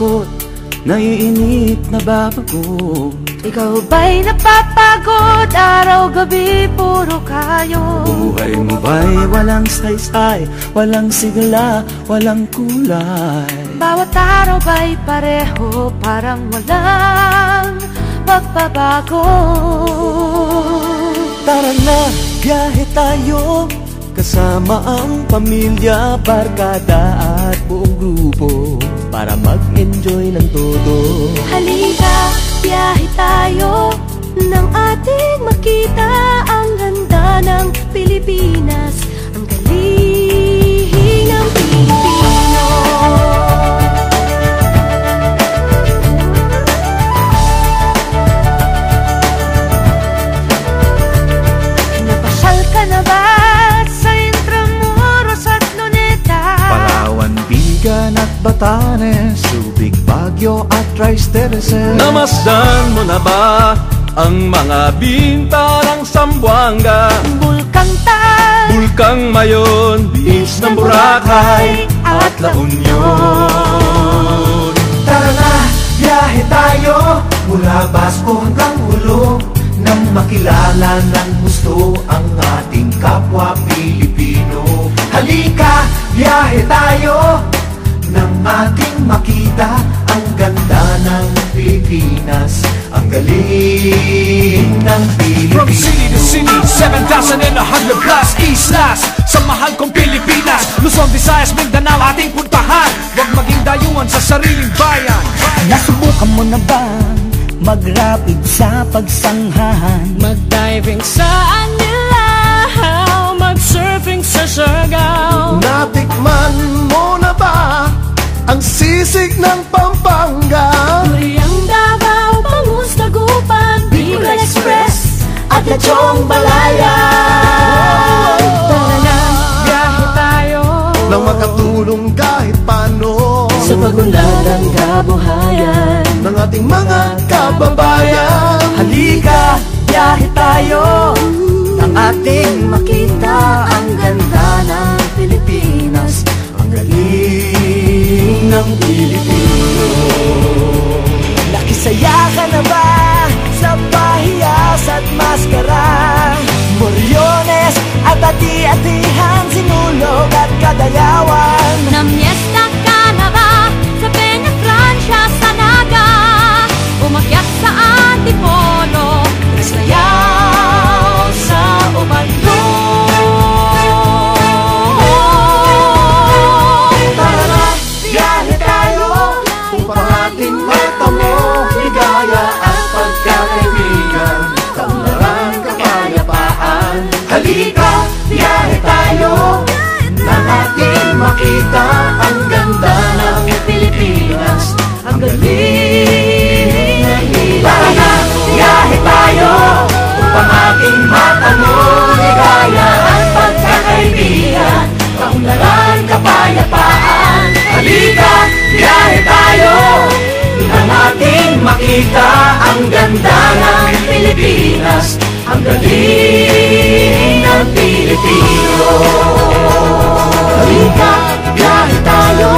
takot, naiinip, nababagot. Ikaw ba'y napapagod? Araw-gabi puro kayo. Buhay mo ba'y walang saysay, walang sigla, walang kulay? Bawat araw ba'y pareho, parang walang pagbabago? Tara na, biyahe tayo, kasama ang pamilya, barkada at buong grupo, para mag-enjoy ng todo. Halika, biyahe tayo, nang ating makita ang ganda ng Pilipinas, ang galing ng Pilipino. Napasyal ka na ba sa Intramuros at Luneta? Palawan, Bigan at Batanes, Subic, Baguio at Tristereses. Namasdan mo na ba ang mga binta ng Zamboanga, Bulkang Tal, Bulkang Mayon, Biis ng Boracay at La Union? Tara na, biyahe tayo, mula Basco hanggang Ulo, nang makilala ng gusto ang ating kapwa Pilipino. Halika, biyahe tayo, nang ating makita ang ganda ng Pilipinas, ang galing ng Pilipino. From city to city, 7,100 plus islas, sa mahal kong Pilipinas, Luzon, Visayas, Mindanao ating puntahan. Huwag maging dayuhan sa sariling bayan. Nasubukan mo na bang mag-rapid sa pagsanghahan? Mag-diving sa Anilaw, mag-surfing sa Siargao. Natikman mo na ba ang sisig ng Pampanga? Duriang Davao, Bangus, Dagupan, Bicol Express at Lechong Balayan. Tara na, biyahe tayo, Nang makatulong kahit paano sa pagunlad ng kabuhayan ng ating mga kababayan. Halika, biyahe tayo, nang ating makita ang ganda ng Pilipinas, ang galing ng Pilipino. Nakisaya ka na ba sa pahiyas at maskara? Moriones at ati-atihan, Sinulog at Kadayawan. Namiesta ka na ba sa Peña Francia, sa Naga? Umakyat sa Antipolo, sayaw sa Ubaldon. Tara na, biyahe tayo, upang ating matamo ligaya at pagkakaibigan, kaunlaran, kapayapaan. Halika, biyahe tayo, nang ating makita ang ganda ng Pilipinas, ang galing ng Pilipino. Tara na, biyahe tayo, upang ating matamo ligaya at pagkakaibigan, kaunlaran, kapayapaan. Halika, biyahe tayo, nang ating makita ang ganda ng Pilipinas, ang galing ng Pilipino. Halika, biyahe tayo.